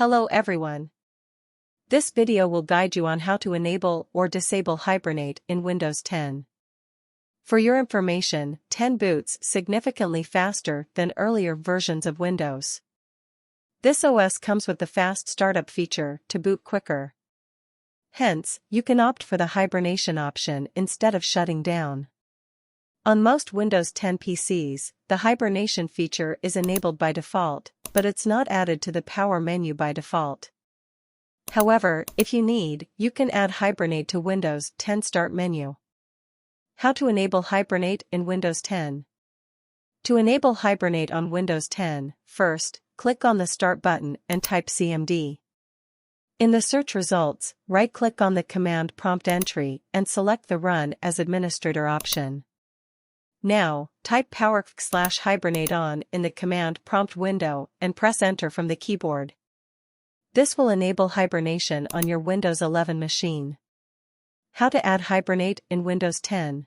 Hello everyone. This video will guide you on how to enable or disable Hibernate in Windows 10. For your information, 10 boots significantly faster than earlier versions of Windows. This OS comes with the fast startup feature to boot quicker. Hence, you can opt for the hibernation option instead of shutting down. On most Windows 10 PCs, the hibernation feature is enabled by default, but it's not added to the power menu by default. However, if you need, you can add Hibernate to Windows 10 Start menu. How to enable Hibernate in Windows 10? To enable Hibernate on Windows 10, first, click on the Start button and type CMD. In the search results, right-click on the command prompt entry and select the Run as Administrator option. Now, type power/hibernate on in the command prompt window and press Enter from the keyboard. This will enable hibernation on your Windows 11 machine. How to add Hibernate in Windows 10?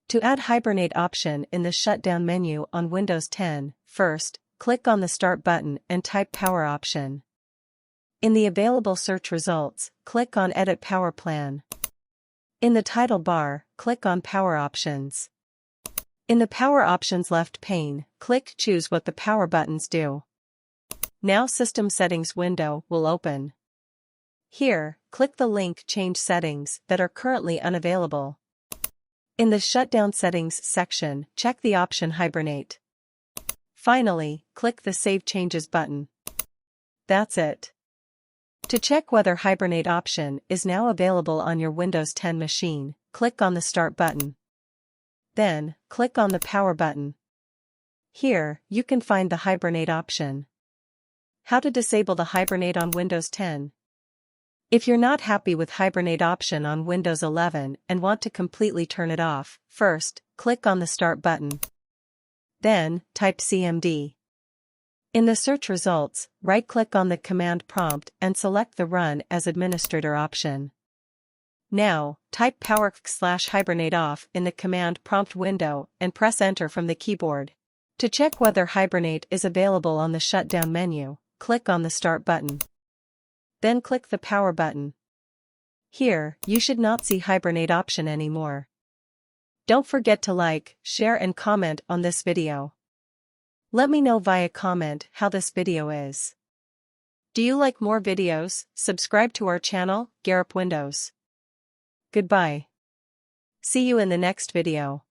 To add Hibernate option in the shutdown menu on Windows 10, first, click on the Start button and type Power option. In the available search results, click on Edit Power Plan. In the title bar, click on Power Options. In the Power Options left pane, click Choose what the power buttons do. Now System Settings window will open. Here, click the link Change Settings that are currently unavailable. In the Shutdown Settings section, check the option Hibernate. Finally, click the Save Changes button. That's it. To check whether Hibernate option is now available on your Windows 10 machine, click on the Start button. Then, click on the Power button. Here, you can find the Hibernate option. How to disable the Hibernate on Windows 10? If you're not happy with Hibernate option on Windows 11 and want to completely turn it off, first, click on the Start button. Then, type CMD. In the search results, right-click on the command prompt and select the Run as Administrator option. Now, type power/hibernate off in the command prompt window and press Enter from the keyboard. To check whether Hibernate is available on the shutdown menu, click on the Start button. Then click the Power button. Here, you should not see Hibernate option anymore. Don't forget to like, share and comment on this video. Let me know via comment how this video is. Do you like more videos? Subscribe to our channel, Garup Windows. Goodbye. See you in the next video.